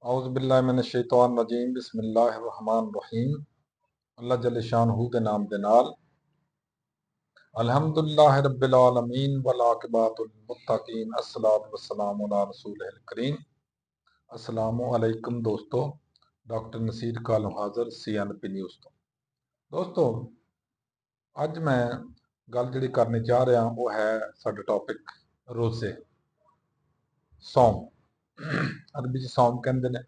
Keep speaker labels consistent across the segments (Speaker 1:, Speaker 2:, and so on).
Speaker 1: औज़ुबिल्लाहि बिस्मिल्लाहिर्रहमानिर्रहीम। अल्लाह जल्ल शानहू के नाम दे नाल। अल्हम्दुलिल्लाहि रब्बिल आलमीन वल आक़िबतुल मुत्तक़ीन। अस्सलातु वस्सलामु अला रसूलिल करीम। अस्सलामु अलैकुम दोस्तों, डॉक्टर नसीर कालू हाज़र CNP न्यूज़ तो। दोस्तों, अज मैं गल जिहड़ी करनी चाह रहा वो है साडा टॉपिक रोज़े, सौम। अरबी च सौम कहंदे ने,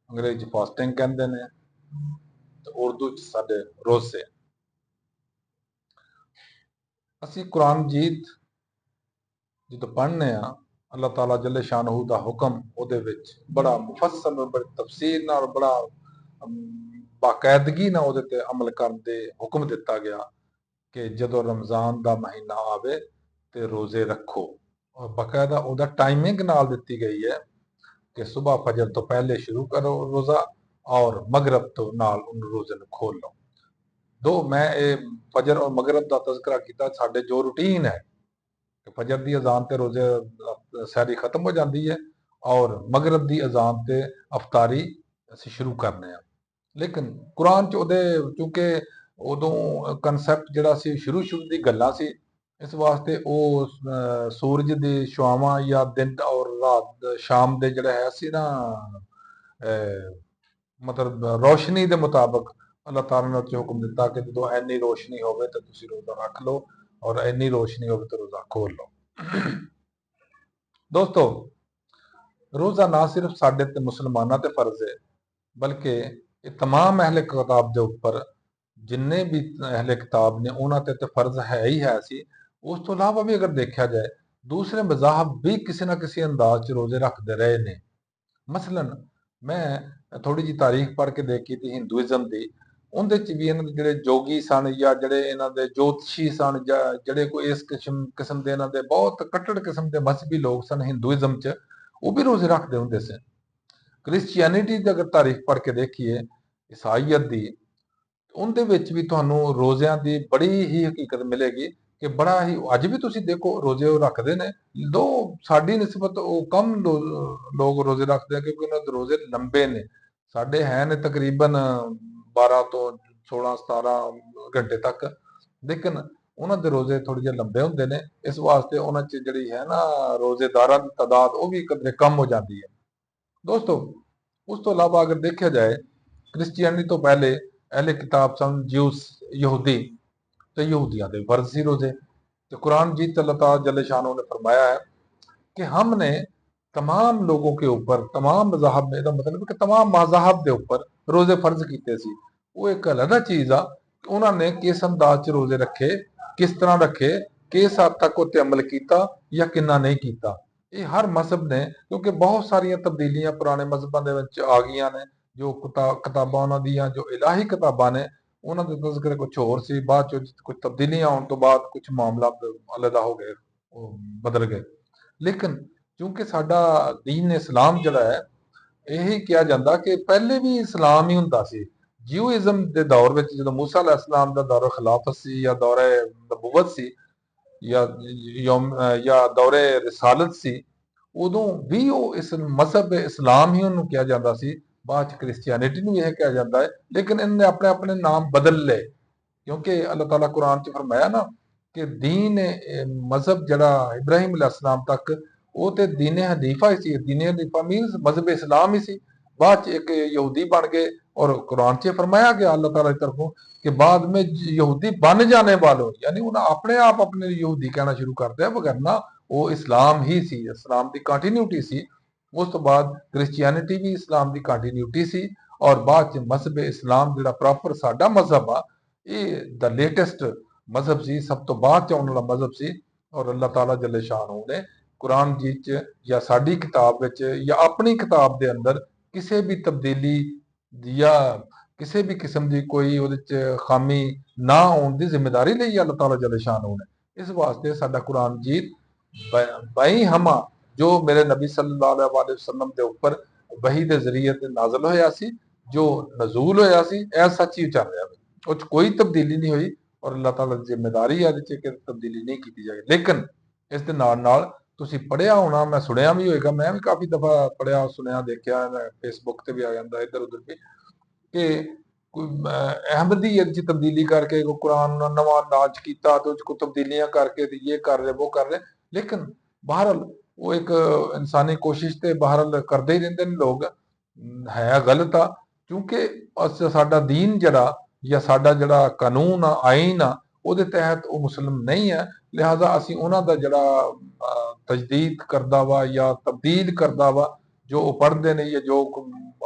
Speaker 1: अंग्रेजी फास्टिंग कहंदे ने, ते उर्दू च साडे रोज़े। ਅਸੀਂ ਕੁਰਾਨ ਮਜੀਦ ਜਦੋਂ ਪੜ੍ਹਨੇ ਆ, ਅੱਲਾਹ ਤਾਲਾ ਜੱਲੇ ਸ਼ਾਨਹੂ ਦਾ ਹੁਕਮ ਉਹਦੇ ਵਿੱਚ ਬੜਾ ਮੁਫੱਸਲ, ਬੜੀ ਤਫਸੀਲ ਨਾਲ, ਬੜਾ ਬਾਕਾਇਦਗੀ ਨਾਲ ਉਹਦੇ ਤੇ ਅਮਲ ਕਰਨ ਦੇ ਹੁਕਮ ਦਿੱਤਾ ਗਿਆ ਕਿ ਜਦੋਂ ਰਮਜ਼ਾਨ ਦਾ ਮਹੀਨਾ ਆਵੇ ਤੇ ਰੋਜ਼ੇ ਰੱਖੋ। ਔਰ ਬਾਕਾਇਦਾ ਉਹਦਾ ਟਾਈਮਿੰਗ ਨਾਲ ਦਿੱਤੀ ਗਈ ਹੈ ਕਿ ਸੁਬਹ ਫਜਰ ਤੋਂ ਪਹਿਲੇ ਸ਼ੁਰੂ ਕਰੋ ਰੋਜ਼ਾ ਔਰ ਮਗਰਬ ਤੋਂ ਨਾਲ ਉਹਨੂੰ ਰੋਜ਼ੇ ਨੂੰ ਖੋਲ ਲਓ। दो मैं फजर और मगरब का तज़किरा किया। साडे जो रूटीन है कि फजर की अजान ते रोजे सैरी खत्म हो जाती है और मगरब की अजान ते अफतारी असी शुरू करने हैं। लेकिन कुरान च उहदे चूंकि उदों कंसैप्ट जिहड़ा सी शुरू की गल्लां सी, इस वास्ते वो सूरज की छुआवां या दिन और रात शाम के जिहड़ा है सी ना मतलब रोशनी के मुताबिक अल्लाह ताला ने हुक्म दिता कि जो इन्नी रोशनी हो तो तुसी रोजा रख लो और इन्नी रोशनी हो तो रोजा खोल लो। दोस्तों, रोजा ना सिर्फ साडे ते मुसलमाना ते फर्ज है, बल्कि ये तमाम अहले किताब के उपर जिन्ने भी अहले किताब ने उन्होंने ते फर्ज है ही है सी। उस तो इलावा भी अगर देखा जाए, दूसरे मज़ाहब भी किसी ना किसी अंदाज च रोजे रखते रहे ने। मसलन मैं थोड़ी जी तारीख पढ़ के देखी थी हिंदुइज्म की, उहदे च भी इन्हां दे जिहड़े जोगी सन या जिहड़े इन्हां दे ज्योतिषी सन या जिहड़े कोई इस किस्म दे इन्हां दे बहुत कट्टर किस्म के मजहबी लोग सन हिंदुइज्म च, वो भी रोजे रखते हुंदे सन। क्रिश्चियनिटी की अगर तारीख पढ़ के देखिए, ईसाईयत की, उनदे विच भी तुहानूं रोज़ियां की बड़ी ही हकीकत मिलेगी कि बड़ा ही अज भी तुसीं देखो रोजे वो रखते हैं। दो साडी निस्बत वो कम लोग रोजे रखते हैं क्योंकि उन्होंने रोजे लंबे ने। साडे है ने तकरीबन 12 तो 16-17 घंटे तक, लेकिन उन्होंने दे रोजे थोड़े जे लंबे होंदे ने। इस वास्ते उन्हां च जिहड़ी है ना रोजेदारां दी तादाद वो भी कदरे कम हो जाती है। दोस्तों, उस तो इलावा अगर देखा जाए, क्रिश्चियनिटी तो पहले अहले किताब सन ज्यूस यहूदी, तो यहूदियों के फर्ज सी रोजे। तो कुरान जीत अल्लाह ताला जल्ले शानो ने फरमाया है कि हमने तमाम लोगों के ऊपर, तमाम मज़ाहब में, मतलब कि तमाम मज़ाहब के ऊपर रोजे फर्ज किए सी। वो एक अलग चीज़ आ कि उन्होंने किस अंदाज च रोजे रखे, किस तरह रखे, किस हद तक उत्ते अमल किया या किन्ना नहीं किया। ये हर मजहब ने, क्योंकि बहुत सारिया तब्दीलियां पुराने मजहबों के आ गई ने। जो किताबां उन्हां दियां जो इलाही किताबां ने, उन्होंने तज़किरे कुछ होर सी, बाद कुछ तब्दीलियां आने तो बाद कुछ मामला अलहदा हो गए, बदल गए। लेकिन क्योंकि साडा दीन इस्लाम जिहड़ा है, यही कहा जाता कि पहले भी इस्लाम ही हुंदा सी। जियोइज्म के दौर में जो मूसा अलैहिस्सलाम का दौर खिलाफत सी या दौरे नबूवत सी या दौरे रिसालत सी, उदों भी वो इस मजहब इस्लाम ही उन्होंने कहा जाता सी। बाद क्रिश्चियनिटी भी यह कहा जाता है, लेकिन इन्हें अपने अपने नाम बदल ले, क्योंकि अल्लाह ताला कुरान च फरमाया ना कि दीन मजहब जड़ा इब्राहिम अलैहिस्सलाम तक वो तो दीन हनीफा ही सी। दीन हनीफा मीनस मजहब इस्लाम ही सी। बाद एक यहूदी बन गए और कुरान च फरमाया गया अल्लाह ताला की तरफों कि बाद में यहूदी बन जाने वालों, यानी उन्हें अपने आप अपने यहूदी कहना शुरू कर दिया, वगरना वो इस्लाम ही सी, इस्लाम की कंटिन्यूटी सी। उस तो बाद क्रिश्चियनिटी भी इस्लाम की कंटिन्यूटी सी और बाद मजहब इस्लाम जो प्रॉपर साडा मजहब आ, ये द लेटेस्ट मजहब सी, सब तो बाद आने वाला मजहब सी। और अल्लाह ताला जल्ले शानहू ने कुरान जी च या साडी किताब विच या अपनी किताब के अंदर किसी भी तब्दीली या किसी भी किस्म की कोई उहदे च खामी ना आने की जिम्मेदारी ली अल्लाह ताला जल्ले शानहू ने। इस वास्ते साडा कुरान जीत बई हमा जो मेरे नबी सल्लल्लाहु अलैहि वसल्लम के उपर वही के जरिए नाजल होया सी, जो नजूल होया सी, ऐ सच ही चल रहा है। कोई तब्दीली नहीं हुई और अल्लाह ताला की जिम्मेदारी है कि तब्दीली नहीं की जाए। लेकिन इस दे नाल नाल ਤੁਸੀਂ ਪੜ੍ਹਿਆ ਹੋਣਾ, ਮੈਂ ਸੁਣਿਆ ਵੀ ਹੋਏਗਾ, ਮੈਂ ਵੀ ਕਾਫੀ ਦਫਾ ਪੜ੍ਹਿਆ ਸੁਣਿਆ ਦੇਖਿਆ, ਫੇਸਬੁੱਕ ਤੇ ਵੀ ਆ ਜਾਂਦਾ ਇੱਧਰ ਉੱਧਰ ਵੀ, ਕਿ ਕੋਈ ਅਹਿਮਦੀਅਤ 'ਚ ਤਬਦੀਲੀ ਕਰਕੇ ਕੁਰਾਨ ਨਵਾਂ ਲਾਂਚ ਕੀਤਾ ਤੇ ਉਹ 'ਚ ਕੋਈ ਤਬਦੀਲੀਆਂ ਕਰਕੇ ਤੇ ਇਹ ਕਰ ਰਹੇ ਉਹ ਕਰ ਰਹੇ। ਲੇਕਿਨ ਬਹਰਹਾਲ ਉਹ ਇੱਕ ਇਨਸਾਨੀ ਕੋਸ਼ਿਸ਼ ਤੇ ਬਹਰਹਾਲ ਕਰਦੇ ਹੀ ਰਹਿੰਦੇ ਨੇ ਲੋਕ, ਹੈ ਗਲਤ ਆ, ਕਿਉਂਕਿ ਸਾਡਾ ਦੀਨ ਜਿਹੜਾ ਜਾਂ ਸਾਡਾ ਜਿਹੜਾ ਕਾਨੂੰਨ ਆ, ਆਈਨ ਆ, ਉਹਦੇ ਤਹਿਤ ਉਹ ਮੁਸਲਿਮ ਨਹੀਂ ਹੈ। ਲਿਹਾਜ਼ਾ ਅਸੀਂ ਉਹਨਾਂ ਦਾ ਜਿਹੜਾ ਤਜਦੀਦ ਕਰਦਾ ਵਾ ਜਾਂ ਤਬਦੀਲ ਕਰਦਾ ਵਾ, ਜੋ ਉਹ ਪੜ੍ਹਦੇ ਨੇ ਜਾਂ ਜੋ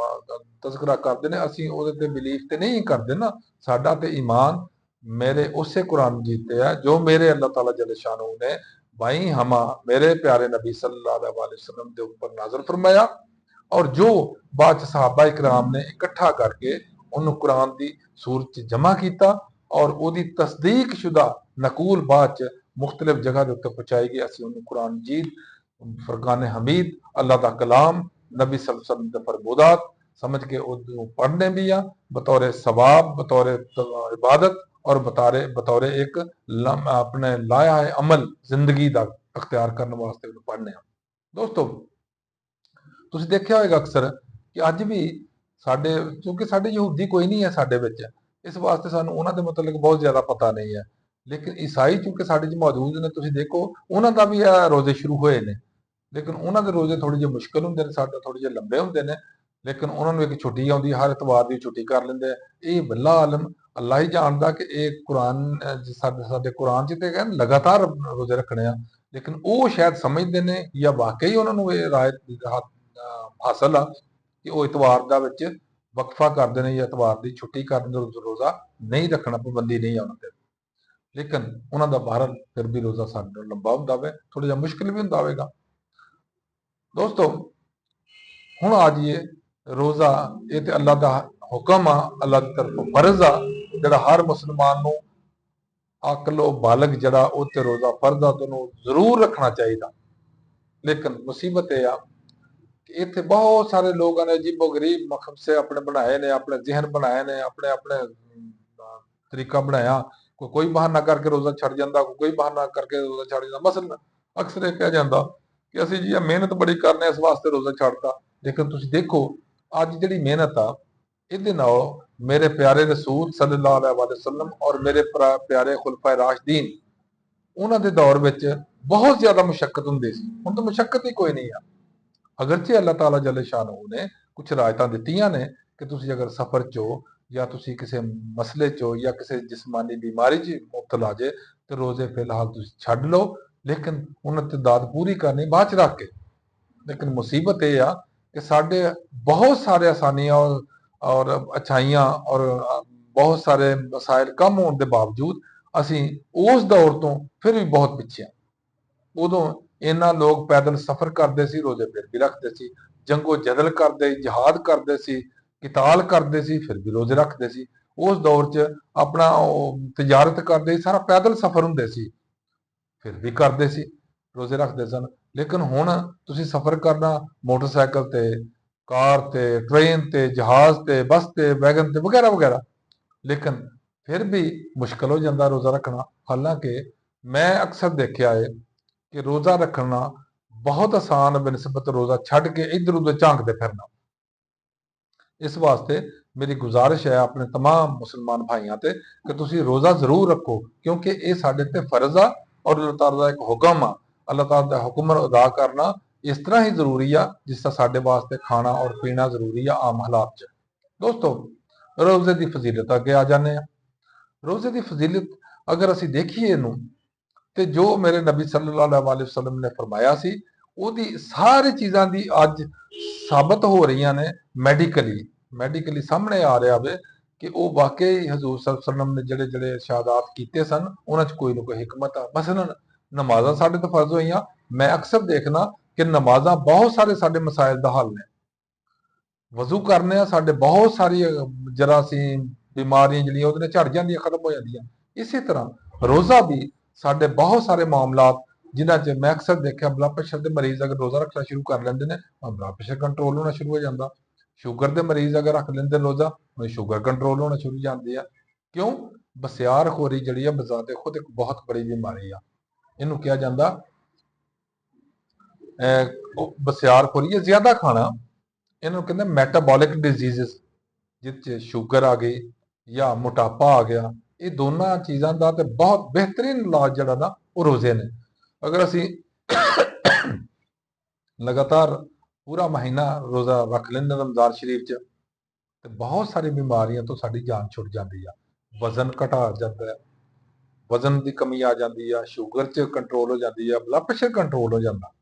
Speaker 1: ਤਜ਼ਕਰਾ ਕਰਦੇ ਨੇ, ਅਸੀਂ ਉਹਦੇ ਤੇ ਬਿਲੀਫ ਤੇ ਨਹੀਂ ਕਰਦੇ ਨਾ। ਸਾਡਾ ਤੇ ਈਮਾਨ ਮੇਰੇ ਉਸੇ ਕੁਰਾਨ ਮਜੀਦ ਤੇ ਹੈ ਜੋ ਮੇਰੇ ਅੱਲਾਹ ਤਾला जल शानहू ने बाई हमा मेरे प्यारे नबी सल्लल्लाहु अलैहि वसल्लम के ऊपर नाज़िल फरमाया, और जो बाद च सहाबा इकराम ने इकट्ठा करके उन्होंने कुरान की सूरत च जमा किया और उसकी तस्दीक शुदा नकूल बाद च मुख्तलिफ जगह के उत्ते पहुंचाई गई। असी उन्होंने कुरान मजीद, फरकान हमीद, अल्लाह का कलाम, नबी सल्लल्लाहु अलैहि वसल्लम के फरमोदात समझ के उनको पढ़ने भी आ बतौर सवाब, बतौर इबादत और बतौर एक अपने लाया है अमल जिंदगी का अख्तियार करने वास्ते पढ़ने। दोस्तों ਤੁਸੀਂ ਦੇਖਿਆ ਹੋਏਗਾ ਅਕਸਰ ਕਿ ਅੱਜ ਵੀ ਸਾਡੇ, ਕਿਉਂਕਿ ਸਾਡੇ ਯਹੂਦੀ ਕੋਈ ਨਹੀਂ ਹੈ ਸਾਡੇ ਵਿੱਚ, ਇਸ ਵਾਸਤੇ ਸਾਨੂੰ ਉਹਨਾਂ ਦੇ ਮੁਤਲਕ ਬਹੁਤ ਜ਼ਿਆਦਾ ਪਤਾ ਨਹੀਂ ਹੈ। ਲੇਕਿਨ ਈਸਾਈ ਚੂੰਕਿ ਸਾਡੇ 'ਚ ਮੌਜੂਦ ਨੇ, ਤੁਸੀਂ ਦੇਖੋ ਉਹਨਾਂ ਦਾ ਵੀ ਰੋਜ਼ੇ ਸ਼ੁਰੂ ਹੋਏ ਨੇ, ਲੇਕਿਨ ਉਹਨਾਂ ਦੇ ਰੋਜ਼ੇ ਥੋੜੇ ਜਿਹੇ ਮੁਸ਼ਕਲ ਹੁੰਦੇ ਨੇ, ਸਾਡੇ ਥੋੜੇ ਜਿਹੇ ਲੰਬੇ ਹੁੰਦੇ ਨੇ। ਲੇਕਿਨ ਉਹਨਾਂ ਨੂੰ ਇੱਕ ਛੁੱਟੀ ਆਉਂਦੀ, ਹਰ ਇਤਵਾਰ ਦੀ ਛੁੱਟੀ ਕਰ ਲੈਂਦੇ ਆ। ਇਹ ਬੱਲਾ ਆਲਮ ਅੱਲਾ ਹੀ ਜਾਣਦਾ ਕਿ ਇਹ ਕੁਰਾਨ ਸਾਡੇ ਕੁਰਾਨ 'ਚ ਤੇ ਕਹਿੰਦੇ ਲਗਾਤਾਰ ਰੋਜ਼ੇ ਰੱਖਣੇ ਆ, ਲੇਕਿਨ ਉਹ ਸ਼ਾਇਦ ਸਮਝਦੇ ਨੇ ਜਾਂ ਵਾਕਈ ਉਹਨਾਂ ਨੂੰ ਇਹ ਰਾਇਤ ਹਾਸਲ ਆ ਕਿ ਉਹ ਇਤਵਾਰ ਦਾ ਵਿੱਚ ਵਕਫਾ ਕਰਦੇ ਨੇ ਜਾਂ ਇਤਵਾਰ ਦੀ ਛੁੱਟੀ ਕਰਨ ਦੇ ਰੋਜ਼ਾ ਨਹੀਂ ਰੱਖਣਾ, ਪਾਬੰਦੀ ਨਹੀਂ ਆਉਣਾ ਤੇ। ਲੇਕਿਨ ਉਹਨਾਂ ਦਾ ਬਹਰਹਾਲ ਫਿਰ ਵੀ ਰੋਜ਼ਾ ਸਾਡੇ ਨਾਲੋਂ ਲੰਬਾ ਹੁੰਦਾ ਵੇ, ਥੋੜਾ ਜਿਹਾ ਮੁਸ਼ਕਿਲ ਵੀ ਹੁੰਦਾ ਹੋਵੇਗਾ। ਦੋਸਤੋ ਹੁਣ ਆ ਜਾਈਏ ਰੋਜ਼ਾ, ਇਹ ਤੇ ਅੱਲਾਹ ਦਾ ਹੁਕਮ ਆ, ਅੱਲਾਹ ਦੀ ਤਰਫੋਂ ਫਰਜ਼ ਆ, ਜਿਹੜਾ ਹਰ ਮੁਸਲਮਾਨ ਨੂੰ ਅਕਲ ਬਾਲਗ ਜਿਹੜਾ ਉਹ ਤੇ ਰੋਜ਼ਾ ਫਰਜ਼ ਆ, ਉਹਨੂੰ ਜ਼ਰੂਰ ਰੱਖਣਾ ਚਾਹੀਦਾ। ਲੇਕਿਨ ਮੁਸੀਬਤ ਇਹ ਆ ਕਿ ਇੱਥੇ ਬਹੁਤ ਸਾਰੇ ਲੋਕਾਂ ਨੇ ਅਜੀਬੋ ਗਰੀਬ ਮਖਮਸੇ ਆਪਣੇ ਬਣਾਏ ਨੇ, ਆਪਣੇ ਜ਼ਿਹਨ ਬਣਾਏ ਨੇ, ਆਪਣੇ ਆਪਣੇ ਤਰੀਕਾ ਬਣਾਇਆ। ਕੋਈ ਬਹਾਨਾ ਕਰਕੇ ਰੋਜ਼ਾ ਛੱਡ ਜਾਂਦਾ, ਕੋਈ ਬਹਾਨਾ ਕਰਕੇ ਰੋਜ਼ਾ ਛੱਡ ਜਾਂਦਾ। ਮਸਲਨ ਅਕਸਰ ਇਹ ਕਿਹਾ ਜਾਂਦਾ ਕਿ ਅਸੀਂ ਜੀ ਮਿਹਨਤ ਬੜੀ ਕਰਨੇ ਇਸ ਵਾਸਤੇ ਰੋਜ਼ਾ ਛੱਡਤਾ। ਲੇਕਿਨ ਤੁਸੀਂ ਦੇਖੋ ਅੱਜ ਜਿਹੜੀ ਮਿਹਨਤ ਆ, ਇਹਦੇ ਨਾਲ ਮੇਰੇ ਪਿਆਰੇ ਰਸੂਲ ਸੱਲੱਲਾਹੁ अलैहि वसल्लम ਔਰ ਮੇਰੇ ਪਿਆਰੇ ਖੁਲਫਾਏ ਰਾਸ਼ਦੀਨ, ਉਹਨਾਂ ਦੇ ਦੌਰ ਵਿੱਚ ਬਹੁਤ ਜ਼ਿਆਦਾ ਮੁਸ਼ੱਕਤ ਹੁੰਦੀ ਸੀ। ਹੁਣ ਤਾਂ ਮੁਸ਼ੱਕਤ ਹੀ ਕੋਈ ਨਹੀਂ ਆ। ਅਗਰਚੇ ਅੱਲਾਹ ਤਾਲਾ ਜੱਲ ਸ਼ਾਨਹੂ ਨੇ ਕੁਝ ਰਾਇਤਾਂ ਦਿੱਤੀਆਂ ਨੇ ਕਿ ਤੁਸੀਂ ਅਗਰ ਸਫ਼ਰ 'ਚ ਹੋ ਜਾਂ ਤੁਸੀਂ ਕਿਸੇ ਮਸਲੇ 'ਚ ਹੋ ਜਾਂ ਕਿਸੇ ਜਿਸਮਾਨੀ ਬਿਮਾਰੀ 'ਚ ਮੁਬਤਲਾ ਜੇ ਤੇ ਰੋਜ਼ੇ ਫਿਲਹਾਲ ਤੁਸੀਂ ਛੱਡ ਲਓ, ਲੇਕਿਨ ਉਹਨਾਂ ਤੇ ਦਾਦ ਪੂਰੀ ਕਰਨੀ ਬਾਅਦ 'ਚ ਰੱਖ ਕੇ। ਲੇਕਿਨ ਮੁਸੀਬਤ ਇਹ ਆ ਕਿ ਸਾਡੇ ਬਹੁਤ ਸਾਰੇ ਆਸਾਨੀਆਂ ਔਰ ਅੱਛਾਈਆਂ ਔਰ ਬਹੁਤ ਸਾਰੇ ਵਸਾਇਲ ਕਮ ਹੋਣ ਦੇ ਬਾਵਜੂਦ ਅਸੀਂ ਉਸ ਦੌਰ ਤੋਂ ਫਿਰ ਵੀ ਬਹੁਤ ਪਿੱਛੇ ਆ। ਉਦੋਂ ਇਹਨਾਂ ਲੋਕ ਪੈਦਲ ਸਫ਼ਰ ਕਰਦੇ ਸੀ, ਰੋਜ਼ੇ ਫਿਰ ਵੀ ਰੱਖਦੇ ਸੀ, ਜੰਗੋ ਜਦਲ ਕਰਦੇ, ਜਿਹਾਦ ਕਰਦੇ ਸੀ, ਕਿਤਾਲ ਕਰਦੇ ਸੀ, ਫਿਰ ਵੀ ਰੋਜ਼ੇ ਰੱਖਦੇ ਸੀ। ਉਸ ਦੌਰ 'ਚ ਆਪਣਾ ਤਜਾਰਤ ਕਰਦੇ ਸੀ, ਸਾਰਾ ਪੈਦਲ ਸਫ਼ਰ ਹੁੰਦੇ ਸੀ, ਫਿਰ ਵੀ ਕਰਦੇ ਸੀ, ਰੋਜ਼ੇ ਰੱਖਦੇ ਸਨ। ਲੇਕਿਨ ਹੁਣ ਤੁਸੀਂ ਸਫ਼ਰ ਕਰਨਾ ਮੋਟਰਸਾਈਕਲ ਤੇ, ਕਾਰ ਤੇ, ਟ੍ਰੇਨ ਤੇ, ਜਹਾਜ਼ ਤੇ, ਬੱਸ ਤੇ, ਵੈਗਨ ਤੇ ਵਗੈਰਾ ਵਗੈਰਾ, ਲੇਕਿਨ ਫਿਰ ਵੀ ਮੁਸ਼ਕਲ ਹੋ ਜਾਂਦਾ ਰੋਜ਼ਾ ਰੱਖਣਾ। ਹਾਲਾਂਕਿ ਮੈਂ ਅਕਸਰ ਦੇਖਿਆ ਹੈ ਕਿ ਰੋਜ਼ਾ ਰੱਖਣਾ ਬਹੁਤ ਆਸਾਨ ਬਨਿਸਬਤ ਰੋਜ਼ਾ ਛੱਡ ਕੇ ਇੱਧਰ ਉੱਧਰ ਝਾਂਕਦੇ ਫਿਰਨਾ। ਇਸ ਵਾਸਤੇ ਮੇਰੀ ਗੁਜ਼ਾਰਿਸ਼ ਹੈ ਆਪਣੇ तमाम ਮੁਸਲਮਾਨ ਭਾਈਆਂ ਤੇ ਕਿ ਤੁਸੀਂ ਰੋਜ਼ਾ ਜ਼ਰੂਰ ਰੱਖੋ, ਕਿਉਂਕਿ ਇਹ ਸਾਡੇ ਤੇ ਫਰਜ਼ ਆ ਔਰ ਅੱਲਾਹ ਤਾਲਾ ਦਾ ਇੱਕ ਹੁਕਮ ਆ। ਅੱਲਾਹ ਤਾਲਾ ਦਾ ਹੁਕਮ ਅਦਾ ਕਰਨਾ ਇਸ ਤਰ੍ਹਾਂ ਹੀ ਜ਼ਰੂਰੀ ਆ ਜਿਸ ਤਰ੍ਹਾਂ ਸਾਡੇ ਵਾਸਤੇ ਖਾਣਾ ਔਰ ਪੀਣਾ ਜ਼ਰੂਰੀ ਆ ਆਮ ਹਾਲਾਤ 'ਚ। ਦੋਸਤੋ ਰੋਜ਼ੇ ਦੀ ਫਜ਼ੀਲਤ ਅੱਗੇ ਆ ਜਾਂਦੇ ਆ। ਰੋਜ਼ੇ ਦੀ ਫਜ਼ੀਲਤ ਅਗਰ ਅਸੀਂ ਦੇਖੀਏ ਇਹਨੂੰ, ਤੇ ਜੋ ਮੇਰੇ ਨਬੀ ਸੱਲੱਲਾਹੁ अलैहि वसल्लम ਨੇ ਫਰਮਾਇਆ ਸੀ, ਉਹਦੀ ਸਾਰੀ ਚੀਜ਼ਾਂ ਦੀ ਅੱਜ ਸਾਬਤ ਹੋ ਰਹੀਆਂ ਨੇ ਮੈਡੀਕਲੀ ਸਾਹਮਣੇ ਆ ਰਿਹਾ ਵੇ ਕਿ ਉਹ ਵਾਕਈ ਹਜ਼ੂਰ ਸੱਲੱਲਾਹੁ अलैहि वसल्लम ਨੇ ਜਿਹੜੇ ਜਿਹੜੇ ਇਰਸ਼ਾਦਾਤ ਕੀਤੇ ਸਨ ਉਹਨਾਂ 'ਚ ਕੋਈ ਨਾ ਕੋਈ ਹਿਕਮਤ ਆ। ਮਸਲਨ ਨਮਾਜ਼ਾਂ ਸਾਡੇ ਤੇ ਫਰਜ਼ ਹੋਈਆਂ, ਮੈਂ ਅਕਸਰ ਦੇਖਣਾ ਕਿ ਨਮਾਜ਼ਾਂ ਬਹੁਤ ਸਾਰੇ ਸਾਡੇ ਮਸਾਇਲ ਦਾ ਹੱਲ ਨੇ। ਵਜ਼ੂ ਕਰਨੇ ਆ, ਸਾਡੇ ਬਹੁਤ ਸਾਰੀ ਜਰਾਸੀਮ ਬਿਮਾਰੀਆਂ ਜਿਹੜੀਆਂ ਉਹਦੇ ਨਾਲ ਝੜ ਜਾਂਦੀਆਂ, ਖਤਮ ਹੋ ਜਾਂਦੀਆਂ। ਇਸੇ ਤਰ੍ਹਾਂ ਰੋਜ਼ਾ ਵੀ ਸਾਡੇ ਬਹੁਤ ਸਾਰੇ ਮਾਮਲਾਤ ਜਿਨ੍ਹਾਂ 'ਚ ਮੈਂ ਅਕਸਰ ਦੇਖਿਆ ਬਲੱਡ ਪ੍ਰੈਸ਼ਰ ਦੇ ਮਰੀਜ਼ ਅਗਰ ਰੋਜ਼ਾ ਰੱਖਣਾ ਸ਼ੁਰੂ ਕਰ ਲੈਂਦੇ ਨੇ, ਬਲੱਡ ਪ੍ਰੈਸ਼ਰ ਕੰਟਰੋਲ ਹੋਣਾ ਸ਼ੁਰੂ ਹੋ ਜਾਂਦਾ। ਸ਼ੂਗਰ ਦੇ ਮਰੀਜ਼ ਅਗਰ ਰੱਖ ਲੈਂਦੇ ਰੋਜ਼ਾ, ਸ਼ੂਗਰ ਕੰਟਰੋਲ ਹੋਣਾ ਸ਼ੁਰੂ ਹੋ ਜਾਂਦੀ ਆ। ਕਿਉਂ? ਬਸਿਆਰਖੋਰੀ ਜਿਹੜੀ ਆ ਬਜ਼ਾਤੇ ਖੁਦ ਇੱਕ ਬਹੁਤ ਬੜੀ ਬਿਮਾਰੀ ਆ। ਇਹਨੂੰ ਕਿਹਾ ਜਾਂਦਾ ਉਹ ਬਸਿਆਰਖੋਰੀ ਜਾਂ ਜ਼ਿਆਦਾ ਖਾਣਾ, ਇਹਨੂੰ ਕਹਿੰਦੇ ਮੈਟਾਬੋਲਿਕ ਡਿਜ਼ੀਜ਼ਸ, ਜਿਸ 'ਚ ਸ਼ੂਗਰ ਆ ਗਈ ਜਾਂ ਮੋਟਾਪਾ ਆ ਗਿਆ। ਇਹ ਦੋਨਾਂ ਚੀਜ਼ਾਂ ਦਾ ਤੇ ਬਹੁਤ ਬਿਹਤਰੀਨ ਇਲਾਜ ਜਿਹੜਾ ਨਾ ਉਹ ਰੋਜ਼ੇ ਨੇ। ਅਗਰ ਅਸੀਂ ਲਗਾਤਾਰ ਪੂਰਾ ਮਹੀਨਾ ਰੋਜ਼ਾ ਰੱਖ ਲੈਂਦੇ ਰਮਜ਼ਾਨ ਸ਼ਰੀਫ 'ਚ, ਤੇ ਬਹੁਤ ਸਾਰੀ ਬਿਮਾਰੀਆਂ ਤੋਂ ਸਾਡੀ ਜਾਨ ਛੁੱਟ ਜਾਂਦੀ ਆ। ਵਜ਼ਨ ਘਟਾ ਜਾਂਦਾ ਹੈ, ਵਜ਼ਨ ਦੀ ਕਮੀ ਆ ਜਾਂਦੀ ਆ, ਸ਼ੂਗਰ 'ਚ ਕੰਟਰੋਲ ਹੋ ਜਾਂਦੀ ਆ, ਬਲੱਡ ਪ੍ਰੈਸ਼ਰ ਕੰਟਰੋਲ ਹੋ ਜਾਂਦਾ।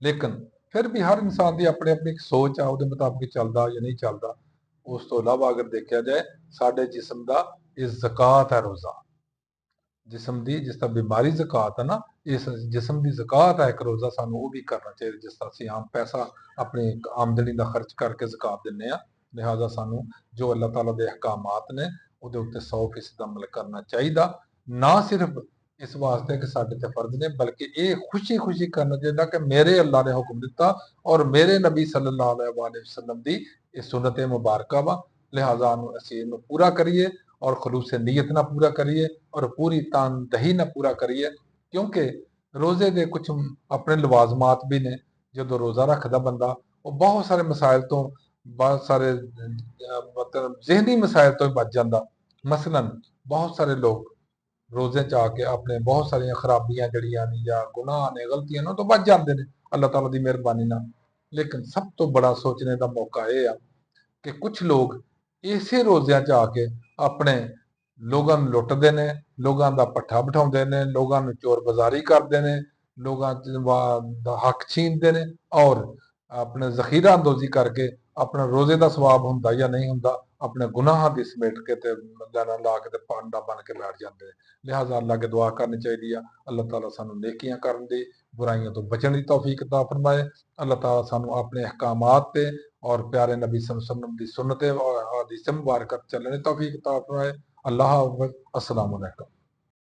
Speaker 1: ਲੇਕਿਨ ਫਿਰ ਵੀ ਹਰ ਇਨਸਾਨ ਦੀ ਆਪਣੀ ਆਪਣੀ ਇੱਕ ਸੋਚ ਆ, ਉਹਦੇ ਮੁਤਾਬਿਕ ਚੱਲਦਾ ਜਾਂ ਨਹੀਂ ਚੱਲਦਾ। ਉਸ ਤੋਂ ਇਲਾਵਾ ਅਗਰ ਦੇਖਿਆ ਜਾਏ, ਸਾਡੇ ਜਿਸਮ ਦਾ ਇਹ ਜ਼ਕਾਤ ਹੈ ਰੋਜ਼ਾ। ਜਿਸਮ ਦੀ ਜਿਸ ਤਰ੍ਹਾਂ ਬਿਮਾਰੀ ਜ਼ਕਾਤ ਹੈ ਨਾ, ਇਸ ਜਿਸਮ ਦੀ ਜ਼ਕਾਤ ਹੈ ਇੱਕ ਰੋਜ਼ਾ, ਸਾਨੂੰ ਉਹ ਵੀ ਕਰਨਾ ਚਾਹੀਦਾ। ਜਿਸ ਤਰ੍ਹਾਂ ਅਸੀਂ ਆਮ ਪੈਸਾ ਆਪਣੀ ਆਮਦਨੀ ਦਾ ਖਰਚ ਕਰਕੇ ਜ਼ਕਾਤ ਦਿੰਦੇ ਆ, ਲਿਹਾਜ਼ਾ ਸਾਨੂੰ ਜੋ ਅੱਲਾਹ ਤਾਲਾ ਦੇ ਅਹਿਕਾਮਾਤ ਨੇ ਉਹਦੇ ਉੱਤੇ 100% ਅਮਲ ਕਰਨਾ ਚਾਹੀਦਾ। ਨਾ ਸਿਰਫ ਇਸ ਵਾਸਤੇ ਕਿ ਸਾਡੇ ਤੇ ਫਰਜ਼ ਨੇ, ਬਲਕਿ ਇਹ ਖੁਸ਼ੀ ਕਰਨਾ ਚਾਹੀਦਾ ਕਿ ਮੇਰੇ ਅੱਲਾਹ ਨੇ ਹੁਕਮ ਦਿੱਤਾ ਔਰ ਮੇਰੇ ਨਬੀ ਸੱਲੱਲਾਹੁ अलैहि वसल्लम ਦੀ ਇਹ ਸੁਨਨਤ ਮੁਬਾਰਕਾ ਵਾ। ਲਿਹਾਜ਼ਾ ਅਸੀਂ ਇਹਨੂੰ ਪੂਰਾ ਕਰੀਏ ਔਰ ਖਲੂਸ ਨੀयत ਨਾਲ ਪੂਰਾ ਕਰੀਏ ਔਰ ਪੂਰੀ ਤਨਦਹੀ ਨਾਲ ਪੂਰਾ ਕਰੀਏ, ਕਿਉਂਕਿ ਰੋਜ਼ੇ ਦੇ ਕੁਝ ਆਪਣੇ ਲਵਾਜ਼ਮਾਤ ਵੀ ਨੇ। ਜਦੋਂ ਰੋਜ਼ਾ ਰੱਖਦਾ ਬੰਦਾ, ਉਹ ਬਹੁਤ ਸਾਰੇ ਮਸਾਇਲ ਤੋਂ, ਬਹੁਤ ਸਾਰੇ ਮਤਲਬ ਜ਼ਿਹਨੀ ਮਸਾਇਲ ਤੋਂ ਬਚ ਜਾਂਦਾ। ਮਸਲਨ ਬਹੁਤ ਸਾਰੇ ਲੋਕ ਰੋਜ਼ੇ 'ਚ ਆ ਕੇ ਆਪਣੇ ਬਹੁਤ ਸਾਰੀਆਂ ਖਰਾਬੀਆਂ ਜਿਹੜੀਆਂ ਨੇ ਜਾਂ ਗੁਨਾਹ ਨੇ, ਗਲਤੀਆਂ ਨੇ, ਉਹ ਤੋਂ ਬਚ ਜਾਂਦੇ ਨੇ ਅੱਲਾਹ ਤਾਲਾ ਦੀ ਮਿਹਰਬਾਨੀ ਨਾਲ। ਲੇਕਿਨ ਸਭ ਤੋਂ ਬੜਾ ਸੋਚਣੇ ਦਾ ਮੌਕਾ ਇਹ ਆ ਕਿ ਕੁਝ ਲੋਕ ਇਸੇ ਰੋਜ਼ਿਆਂ 'ਚ ਆ ਕੇ ਆਪਣੇ ਲੋਕਾਂ ਨੂੰ ਲੁੱਟਦੇ ਨੇ, ਲੋਕਾਂ ਦਾ ਪੱਠਾ ਬਿਠਾਉਂਦੇ ਨੇ, ਲੋਕਾਂ ਨੂੰ ਚੋਰ ਬਾਜ਼ਾਰੀ ਕਰਦੇ ਨੇ, ਲੋਕਾਂ ਦਾ ਹੱਕ ਛੀਨਦੇ ਨੇ ਔਰ ਆਪਣੇ ਜ਼ਖੀਰਾ ਅੰਦੋਜ਼ੀ ਕਰਕੇ ਆਪਣਾ ਰੋਜ਼ੇ ਦਾ ਸਵਾਬ ਹੁੰਦਾ ਜਾਂ ਨਹੀਂ ਹੁੰਦਾ, ਆਪਣੇ ਗੁਨਾਹਾਂ ਦੀ ਸਮੇਟ ਕੇ ਤੇ ਲਾ ਕੇ ਤੇ ਪਾਂਡਾ ਬਣ ਕੇ ਬੈਠ ਜਾਂਦੇ ਨੇ। ਲਿਹਾਜ਼ਾ ਅੱਲਾਹ ਅੱਗੇ ਦੁਆ ਕਰਨੀ ਚਾਹੀਦੀ ਆ, ਅੱਲਾਹ ਤਾਲਾ ਸਾਨੂੰ ਨੇਕੀਆਂ ਕਰਨ ਦੀ, ਬੁਰਾਈਆਂ ਤੋਂ ਬਚਣ ਦੀ ਤੌਫੀਕ ਅਤਾ ਫਰਮਾਏ। ਅੱਲਾਹ ਤਾਲਾ ਸਾਨੂੰ ਆਪਣੇ ਅਹਿਕਾਮਾਤ ਤੇ और प्यारे नबी सल्लल्लाहु अलैहि वसल्लम की सुन्नतें और हदीसें मुबारक चलने की तौफीक अता फरमाए। अल्लाह हाफ़िज़। अस्सलामु अलैकुम।